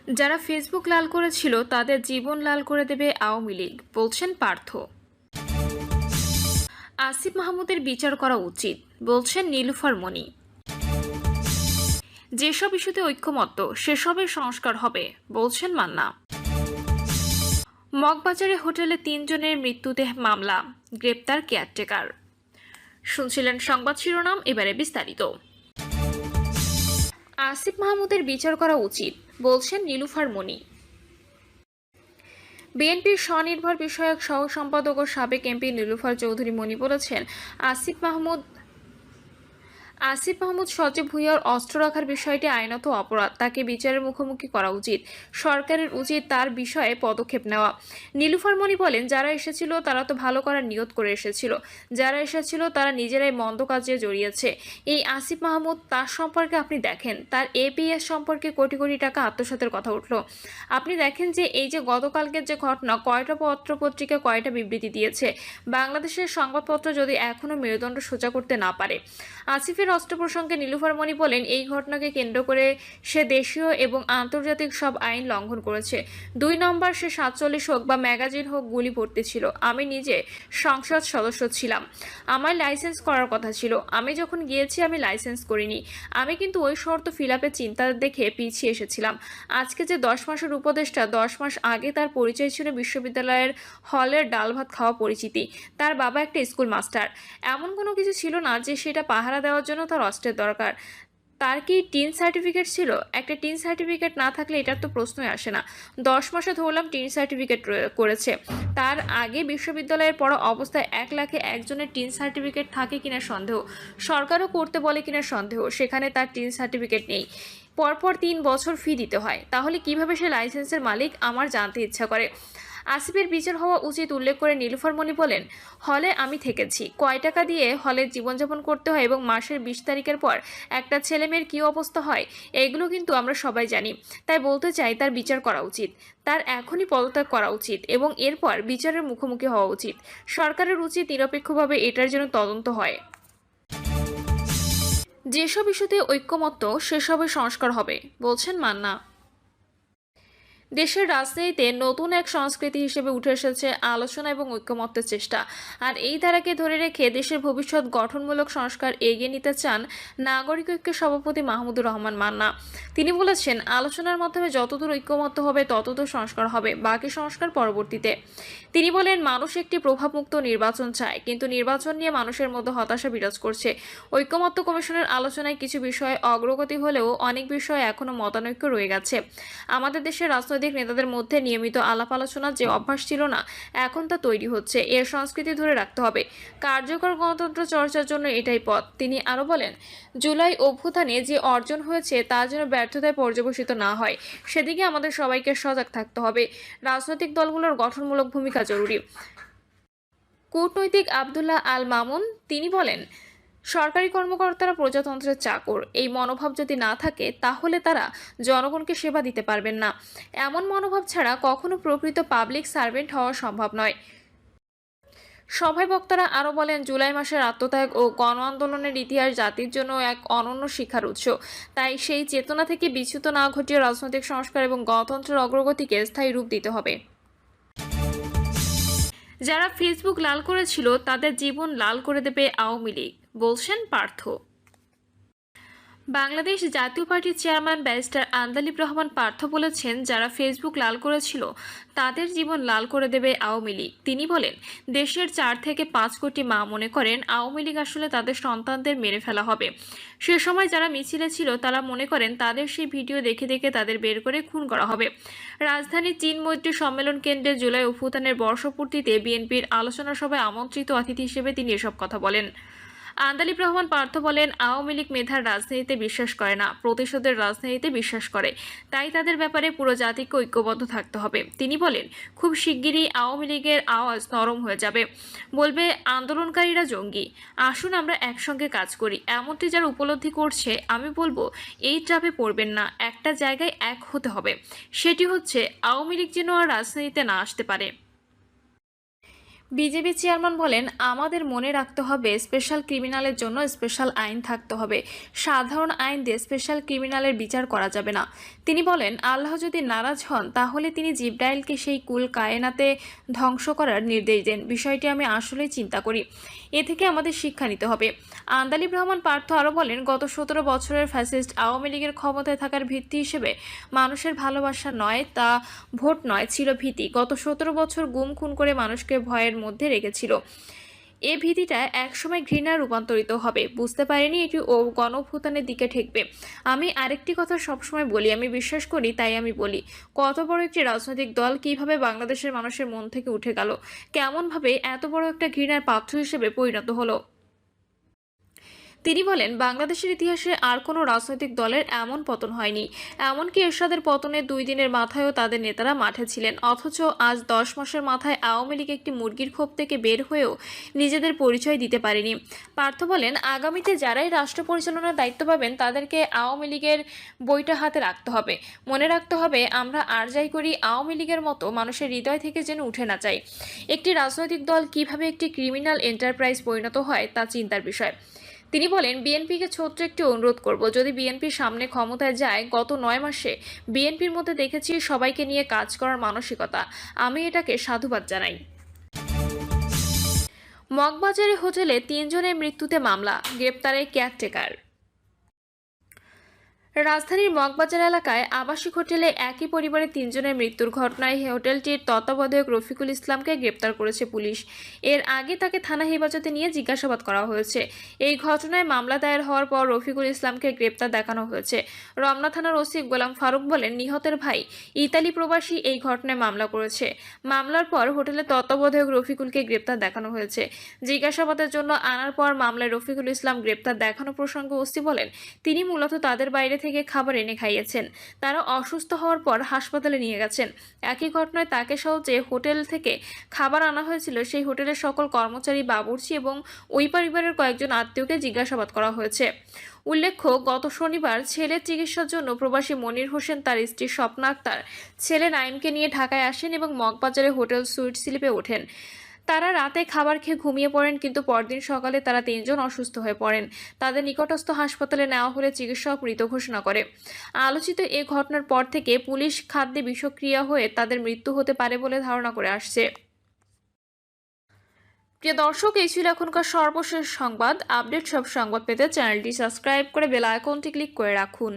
যারা ফেসবুক লাল করেছিল তাদের জীবন লাল করে দেবে আওয়ামী লীগ, বলছেন পার্থ। আসিফ মাহমুদের বিচার করা উচিত, বলছেন নীলুফার মনি। যেসব ইস্যুতে ঐক্যমত্য সেসবের সংস্কার হবে, বলছেন মান্না। মগবাজারে হোটেলে 3 জনের মৃত্যুতে মামলা, গ্রেপ্তার কেয়ারটেকার। শুনছিলেন সংবাদ শিরোনাম, এবারে বিস্তারিত। আসিফ মাহমুদের বিচার করা উচিত, বলছেন নীলুফার মনি। বিএনপির স্বনির্ভর বিষয়ক সহ সম্পাদক ও সাবেক এমপি নীলুফার চৌধুরী মনি বলেছেন, আসিফ মাহমুদ সজীব ভুঁইয়ার অস্ত্র রাখার বিষয়টি আইনত অপরাধ, তাকে বিচারের মুখোমুখি করা উচিত। সরকারের উচিত তার বিষয়ে পদক্ষেপ নেওয়া। নীলুফার মনি বলেন, যারা এসেছিল তারা তো ভালো করার নিয়ত করে এসেছিল, যারা এসেছিল তারা নিজেরাই মন্দ কাজে জড়িয়েছে। এই আসিফ মাহমুদ, তার সম্পর্কে আপনি দেখেন, তার এপিএস সম্পর্কে কোটি কোটি টাকা আত্মসাতের কথা উঠল। আপনি দেখেন যে এই যে গতকালকের যে ঘটনা, কয়টা পত্রপত্রিকা কয়টা বিবৃতি দিয়েছে। বাংলাদেশের সংবাদপত্র যদি এখনো মেরুদণ্ড সোজা করতে না পারে। আসিফের অস্ত্র প্রসঙ্গে নীলুফার মনি বলেন, এই ঘটনাকে কেন্দ্র করে সে দেশীয় এবং আন্তর্জাতিক সব আইন লঙ্ঘন করেছে। 2 নম্বর, সে 47 হোক বা ম্যাগাজিন হোক, গুলি ভর্তি ছিল। আমি নিজে সংসদ সদস্য ছিলাম, আমার লাইসেন্স করার কথা ছিল। আমি যখন গিয়েছি আমি লাইসেন্স করিনি। আমি কিন্তু ওই শর্ত ফিলাপের চিন্তা দেখে পিছিয়ে এসেছিলাম। আজকে যে 10 মাসের উপদেষ্টা, 10 মাস আগে তার পরিচয় ছিল বিশ্ববিদ্যালয়ের হলের ডাল ভাত খাওয়া পরিচিতি। তার বাবা একটা স্কুল মাস্টার। এমন কোনো কিছু ছিল না যে সেটা পাহারা দেওয়ার জন্য তার অস্ত্রের দরকার। তার কি টিন সার্টিফিকেট ছিল? একটা টিন সার্টিফিকেট না থাকলে এটার তো প্রশ্নই আসে না। 10 মাসে ধরলাম টিন সার্টিফিকেট করেছে। তার আগে বিশ্ববিদ্যালয়ের পড়া অবস্থায় 1 লাখে একজনের টিন সার্টিফিকেট থাকে কিনা সন্দেহ, সরকারও করতে বলে কিনা সন্দেহ। সেখানে তার টিন সার্টিফিকেট নেই, পরপর 3 বছর ফি দিতে হয়। তাহলে কিভাবে সে লাইসেন্সের মালিক, আমার জানতে ইচ্ছা করে। আসিফের বিচার হওয়া উচিত উল্লেখ করে নীলুফার মনি বলেন, হলে আমি থেকেছি, কয় টাকা দিয়ে হলে জীবনযাপন করতে হয় এবং মাসের 20 তারিখের পর একটা ছেলেমেয়ের কী অবস্থা হয়, এগুলো কিন্তু আমরা সবাই জানি। তাই বলতে চাই, তার বিচার করা উচিত, তার এখনই পদত্যাগ করা উচিত এবং এরপর বিচারের মুখোমুখি হওয়া উচিত। সরকারের উচিত নিরপেক্ষভাবে এটার জন্য তদন্ত হয়। যেসব ইস্যুতে ঐক্যমত্য সেসবের সংস্কার হবে, বলছেন মান্না। দেশের রাজনীতিতে নতুন এক সংস্কৃতি হিসেবে উঠে এসেছে আলোচনা এবং ঐক্যমত্যের চেষ্টা। আর এই ধারাকে ধরে রেখে দেশের ভবিষ্যৎ গঠনমূলক সংস্কার এগিয়ে নিতে চান নাগরিক ঐক্যের সভাপতি মাহমুদুর রহমান মান্না। তিনি বলেছেন, আলোচনার মাধ্যমে যতদূর ঐক্যমত্য হবে ততদূর সংস্কার হবে, বাকি সংস্কার পরবর্তীতে। তিনি বলেন, মানুষ একটি প্রভাবমুক্ত নির্বাচন চায়, কিন্তু নির্বাচন নিয়ে মানুষের মধ্যে হতাশা বিরাজ করছে। ঐক্যমত্য কমিশনের আলোচনায় কিছু বিষয়ে অগ্রগতি হলেও অনেক বিষয়ে এখনো মতানৈক্য রয়ে গেছে। আমাদের দেশের রাজনৈতিক নেতাদের মধ্যে নিয়মিত আলাপ আলোচনার যে অভ্যাস ছিল না, এখন তা তৈরি হচ্ছে। এর সংস্কৃতি ধরে রাখতে হবে। কার্যকর গণতন্ত্র চর্চার জন্য এটাই পথ। তিনি আরো বলেন, জুলাই অভ্যুত্থানে যে অর্জন হয়েছে তা যেন ব্যর্থতায় পর্যবসিত না হয়, সেদিকে আমাদের সবাইকে সজাগ থাকতে হবে। রাজনৈতিক দলগুলোর গঠনমূলক ভূমিকা জরুরি। কূটনৈতিক আবদুল্লাহ আল মামুন তিনি বলেন, সরকারি কর্মকর্তারা প্রজাতন্ত্রের চাকর, এই মনোভাব যদি না থাকে তাহলে তারা জনগণকে সেবা দিতে পারবেন না। এমন মনোভাব ছাড়া কখনো প্রকৃত পাবলিক সার্ভেন্ট হওয়া সম্ভব নয়। সভায় বক্তারা আরও বলেন, জুলাই মাসের আত্মত্যাগ ও গণ আন্দোলনের ইতিহাস জাতির জন্য এক অনন্য শিক্ষার উৎস। তাই সেই চেতনা থেকে বিচ্যুত না ঘটিয়ে রাজনৈতিক সংস্কার এবং গণতন্ত্রের অগ্রগতিকে স্থায়ী রূপ দিতে হবে। যারা ফেসবুক লাল করেছিল তাদের জীবন লাল করে দেবে আওয়ামী লীগ, বলছেন পার্থ। বাংলাদেশ জাতীয় পার্টির চেয়ারম্যান ব্যারিস্টার আন্দালিব রহমান পার্থ বলেছেন, যারা ফেসবুক লাল করেছিল তাদের জীবন লাল করে দেবে আওয়ামী লীগ। তিনি বলেন, দেশের 4 থেকে 5 কোটি মা মনে করেন আওয়ামী লীগ আসলে তাদের সন্তানদের মেরে ফেলা হবে। সে সময় যারা মিছিলে ছিল তারা মনে করেন তাদের সেই ভিডিও দেখে দেখে তাদের বের করে খুন করা হবে। রাজধানীর চীন মৈত্রী সম্মেলন কেন্দ্রে জুলাই অভ্যুত্থানের বর্ষপূর্তিতে বিএনপির আলোচনা সভায় আমন্ত্রিত অতিথি হিসেবে তিনি এসব কথা বলেন। আন্দালিব রহমান পার্থ বলেন, আওয়ামী লীগ মেধার রাজনীতিতে বিশ্বাস করে না, প্রতিশোধের রাজনীতিতে বিশ্বাস করে। তাই তাদের ব্যাপারে পুরো জাতিকে ঐক্যবদ্ধ থাকতে হবে। তিনি বলেন, খুব শিগগিরই আওয়ামী লীগের আওয়াজ নরম হয়ে যাবে, বলবে আন্দোলনকারীরা জঙ্গি। আসুন আমরা একসঙ্গে কাজ করি। এমনটি যারা উপলব্ধি করছে, আমি বলবো এই ট্রাপে পড়বেন না। একটা জায়গায় এক হতে হবে, সেটি হচ্ছে আওয়ামী লীগ যেন আর রাজনীতিতে না আসতে পারে। বিজেপি চেয়ারম্যান বলেন, আমাদের মনে রাখতে হবে স্পেশাল ক্রিমিনালের জন্য স্পেশাল আইন থাকতে হবে। সাধারণ আইন দিয়ে স্পেশাল ক্রিমিনালের বিচার করা যাবে না। তিনি বলেন, আল্লাহ যদি নারাজ হন তাহলে তিনি জিব্রাইলকে সেই কুল কায়নাতে ধ্বংস করার নির্দেশ দেন। বিষয়টি আমি আসলেই চিন্তা করি। এ থেকে আমাদের শিক্ষা নিতে হবে। আন্দালিব রহমান পার্থ আরও বলেন, গত 17 বছরের ফ্যাসিস্ট আওয়ামী লীগের ক্ষমতায় থাকার ভিত্তি হিসেবে মানুষের ভালোবাসা নয়, তা ভোট নয়, ছিল ভীতি। গত 17 বছর গুম খুন করে মানুষকে ভয়ের মধ্যে রেখেছিল। এ ভীতিটা একসময় ঘৃণায় রূপান্তরিত হবে। বুঝতে পারিনি এটি গণভ্যুত্থানের দিকে ঠেকবে। আমি আরেকটি কথা সবসময় বলি, আমি বিশ্বাস করি তাই আমি বলি, কত বড় একটি রাজনৈতিক দল কিভাবে বাংলাদেশের মানুষের মন থেকে উঠে গেল, কেমনভাবে এত বড় একটা ঘৃণার পাত্র হিসেবে পরিণত হলো। তিনি বলেন, বাংলাদেশের ইতিহাসে আর কোনো রাজনৈতিক দলের এমন পতন হয়নি। এমনকি এরশাদের পতনের 2 দিনের মাথায়ও তাদের নেতারা মাঠে ছিলেন। অথচ আজ 10 মাসের মাথায় আওয়ামী লীগ একটি মুরগির খোপ থেকে বের হয়েও নিজেদের পরিচয় দিতে পারেনি। পার্থ বলেন, আগামীতে যারাই রাষ্ট্র পরিচালনার দায়িত্ব পাবেন তাদেরকে আওয়ামী লীগের বইটা হাতে রাখতে হবে। মনে রাখতে হবে, আমরা আর যাই করি আওয়ামী লীগের মতো মানুষের হৃদয় থেকে যেন উঠে না যায়। একটি রাজনৈতিক দল কিভাবে একটি ক্রিমিনাল এন্টারপ্রাইজ পরিণত হয় তা চিন্তার বিষয়। তিনি বলেন, বিএনপিকে ছোট্ট একটি অনুরোধ করব, যদি বিএনপি সামনে ক্ষমতায় যায়, গত 9 মাসে বিএনপির মধ্যে দেখেছি সবাইকে নিয়ে কাজ করার মানসিকতা। আমি এটাকে সাধুবাদ জানাই। মগবাজারে হোটেলে 3 জনের মৃত্যুতে মামলা, গ্রেপ্তারে কেয়ারটেকার। রাজধানীর মগবাজার এলাকায় আবাসিক হোটেলে একই পরিবারের 3 জনের মৃত্যুর ঘটনায় হোটেলটির তত্ত্বাবধায়ক রফিকুল ইসলামকে গ্রেপ্তার করেছে পুলিশ। এর আগে তাকে থানা হেফাজতে নিয়ে জিজ্ঞাসাবাদ করা হয়েছে। এই ঘটনায় মামলা দায়ের হওয়ার পর রফিকুল ইসলামকে গ্রেপ্তার দেখানো হয়েছে। রমনা থানার ওসি গোলাম ফারুক বলেন, নিহতের ভাই ইতালি প্রবাসী এই ঘটনায় মামলা করেছে। মামলার পর হোটেলের তত্ত্বাবধায়ক রফিকুলকে গ্রেপ্তার দেখানো হয়েছে। জিজ্ঞাসাবাদের জন্য আনার পর মামলায় রফিকুল ইসলাম গ্রেপ্তার দেখানো প্রসঙ্গে ওসি বলেন, তিনি মূলত তাদের বাইরে থেকে খাবার এনে খাইয়েছেন। তারা অসুস্থ হওয়ার পর হাসপাতালে নিয়ে গেছেন। একই ঘটনায় তাকে সহ যে হোটেল থেকে খাবার আনা হয়েছিল সেই হোটেলের সকল কর্মচারী, বাবুর্চি এবং ওই পরিবারের কয়েকজন আত্মীয়কে জিজ্ঞাসাবাদ করা হয়েছে। উল্লেখ্য, গত শনিবার ছেলের চিকিৎসার জন্য প্রবাসী মনির হোসেন তার স্ত্রী স্বপ্না আক্তার, ছেলে নাইমকে নিয়ে ঢাকায় আসেন এবং মগবাজারে হোটেল সুইট স্লিপে ওঠেন। তারা রাতে খাবার খেয়ে ঘুমিয়ে পড়েন, কিন্তু পরদিন সকালে তারা 3 জন অসুস্থ হয়ে পড়েন। তাদের নিকটস্থ হাসপাতালে নেওয়া হলে চিকিৎসক মৃত ঘোষণা করে। আলোচিত এ ঘটনার পর থেকে পুলিশ খাদ্যে বিষক্রিয়া হয়ে তাদের মৃত্যু হতে পারে বলে ধারণা করে আসছে। প্রিয় দর্শক, এই ছিল এখনকার সর্বশেষ সংবাদ। আপডেট সব সংবাদ পেতে চ্যানেলটি সাবস্ক্রাইব করে বেল আইকনটি ক্লিক করে রাখুন।